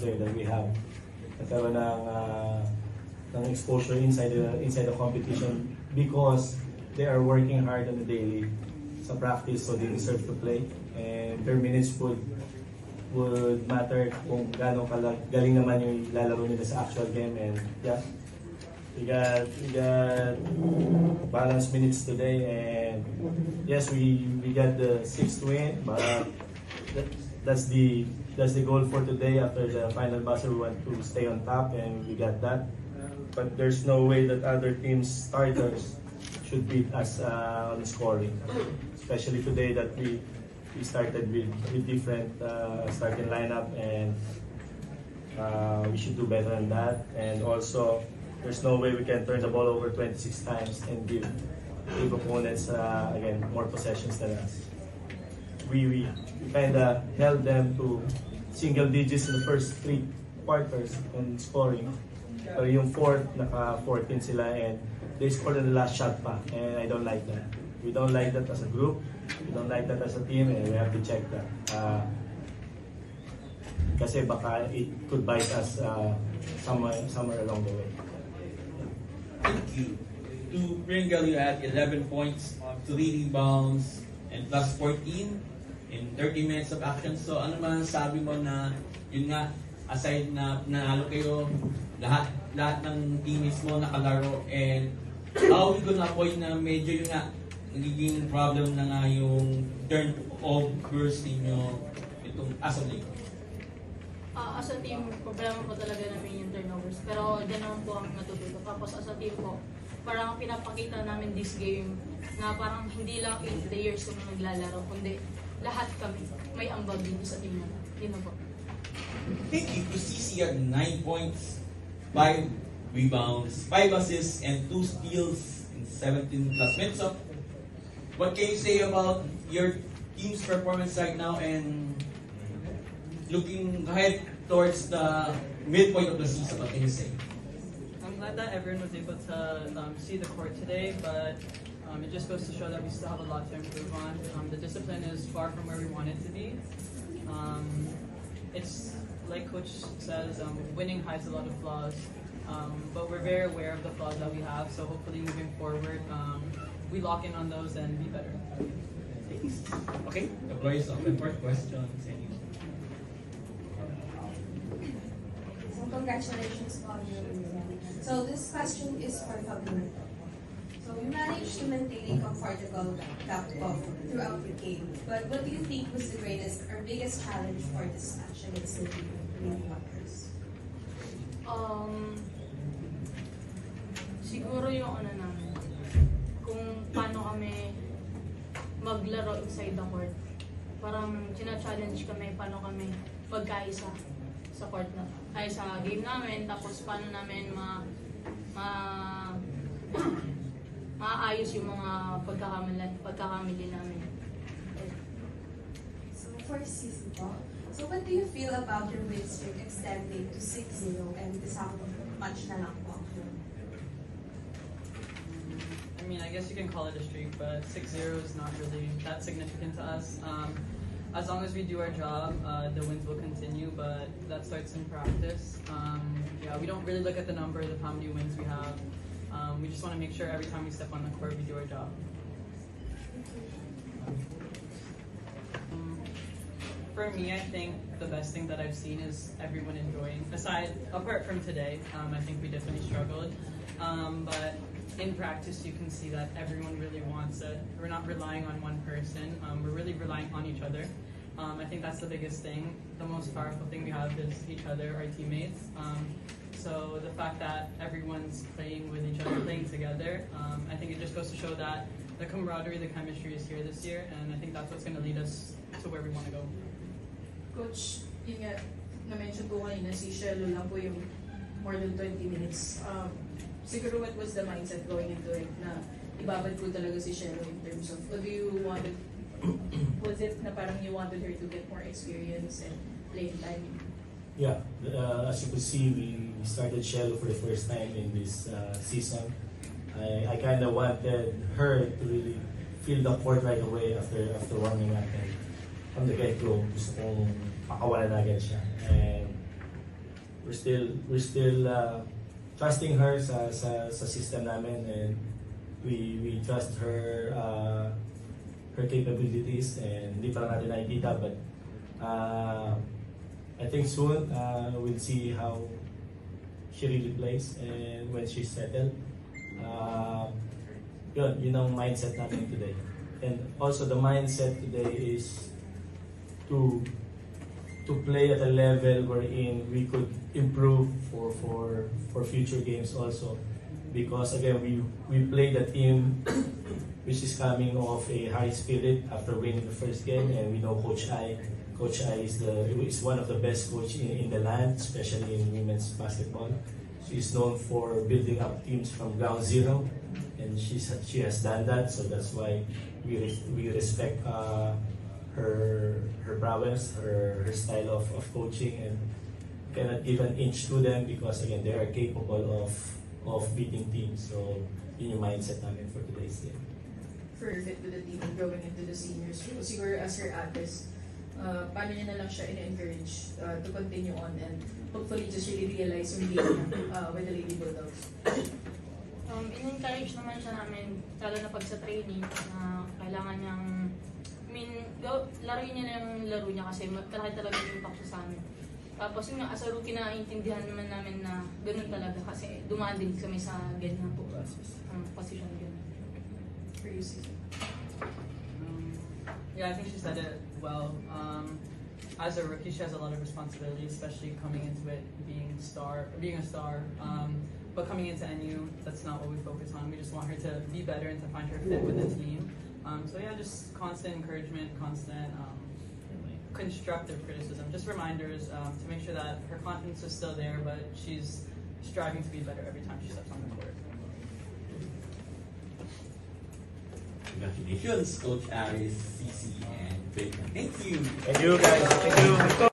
player that we have. Nagkaroon ng exposure inside the competition because they are working hard on the daily sa practice, so they deserve to play. And their minutes would matter kung gaano galing naman yung lalaro nila sa actual game. And yeah, we got balanced minutes today, and yes, we got the 6th win, but that's the goal for today. After the final buzzer, we want to stay on top, and we got that. But there's no way that other teams' starters should beat us on scoring, especially today that we started with different starting lineup, and we should do better than that. And also, there's no way we can turn the ball over 26 times and give opponents again more possessions than us. We kind of held them to single digits in the first 3 quarters on scoring. Pero yung 4th, naka-14 sila, and they scored in the last shot pa. And I don't like that. We don't like that as a group. We don't like that as a team, and we have to check that. Kasi baka it could bite us somewhere along the way. Thank you. To Pringle, you had 11 points, 3 rebounds, and plus 14 in 30 minutes of action. So ano man sabi mo na yun nga, aside na nanalo kayo, lahat ng teammates mo nakalaro, and how we gonna avoid na medyo yun nga nagiging problem na nga yung turnovers ninyo itong as of late? As a team, problema po talaga namin yung turnovers. Pero dyan naman po ang natututo. Tapos as a team po, parang pinapakita namin this game na parang hindi lang 8 players yung naglalaro, kundi lahat kami may ambag dito sa team namin. Yun na po. Thank you. Kusisi had 9 points, 5 rebounds, 5 assists, and 2 steals in 17 plus minutes. So, what can you say about your team's performance right now and looking ahead towards the midpoint of the season? What can you say? I'm glad that everyone was able to see the court today, but it just goes to show that we still have a lot to improve on. The discipline is far from where we want it to be. It's like Coach says, winning hides a lot of flaws, but we're very aware of the flaws that we have, so hopefully moving forward, we lock in on those and be better. Okay, the floor is open for questions. So congratulations on your win. So this question is for Fabio. So you managed to maintain a comfortable gap throughout the game, but what do you think was the greatest or biggest challenge for this match against the Green Panthers? Siguro yung namin, kung paano kami maglaro inside the court. Parang china-challenge kami paano kami magkaisa sa court na, ay sa game namin, tapos paano namin maayos yung mga pagkakamali namin. So for season 2, so what do you feel about your win streak extending to 6-0 and isang match na lang po? I mean, I guess you can call it a streak, but 6-0 is not really that significant to us. As long as we do our job, the wins will continue, but that starts in practice. Yeah, we don't really look at the number of how many wins we have. We just want to make sure every time we step on the court, we do our job. For me, I think the best thing that I've seen is everyone enjoying. Apart from today, I think we definitely struggled. But in practice, you can see that everyone really wants it. We're not relying on one person. We're really relying on each other. I think that's the biggest thing. The most powerful thing we have is each other, our teammates. So the fact that everyone's playing with each other, playing together, I think it just goes to show that the camaraderie, the chemistry is here this year, and I think that's what's going to lead us to where we want to go. Coach, yun nga, na-mention ko kanina, si Shelo lang po yung more than 20 minutes. Siguro what was the mindset going into it na ibabad ko talaga si Shelo in terms of what do you wanted? Was it na parang you wanted her to get more experience and playing time? Yeah, as you could see, we started Shelo for the first time in this season. I kind of wanted her to really feel the court right away after warming up, and from the get-go, gusto kong pakawalan agad siya. And we're still trusting her sa system namin, and we trust her her capabilities, and hindi pa lang natin nakikita, but I think soon we'll see how she really plays, and when she's settled, yun ang mindset natin today. And also the mindset today is to play at a level wherein we could improve for future games also, because again we played a team which is coming off a high spirit after winning the first game, and we know Coach I is one of the best coach in the land, especially in women's basketball. She's known for building up teams from ground zero, and she has done that. So that's why we respect her prowess, her style of coaching, and cannot give an inch to them, because again they are capable of beating teams. So yun yung mindset namin for today's game. For fit with the team and going into the seniors. So, siguro as her Agnes, paano niya na lang siya in-encourage to continue on and hopefully just really realize yung game niya with the Lady Bulldogs? In-encourage naman siya namin, lalo na pag sa training, na kailangan niyang, laruin niya na yung laro niya kasi malaki talaga yung impact siya sa amin. Tapos yun nga, as a rookie, naiintindihan naman namin na ganun talaga kasi dumaan din kami sa ganyan po, position ganyan. For you, Susan. Yeah, I think she said it well. As a rookie, she has a lot of responsibility, especially coming into it being a star. But coming into NU, that's not what we focus on. We just want her to be better and to find her fit with the team. So yeah, just constant encouragement, constant constructive criticism, just reminders to make sure that her confidence is still there, but she's striving to be better every time she steps on the court. Congratulations, Coach Aris, CC, and Baker. Thank you. Thank you guys. Thank you.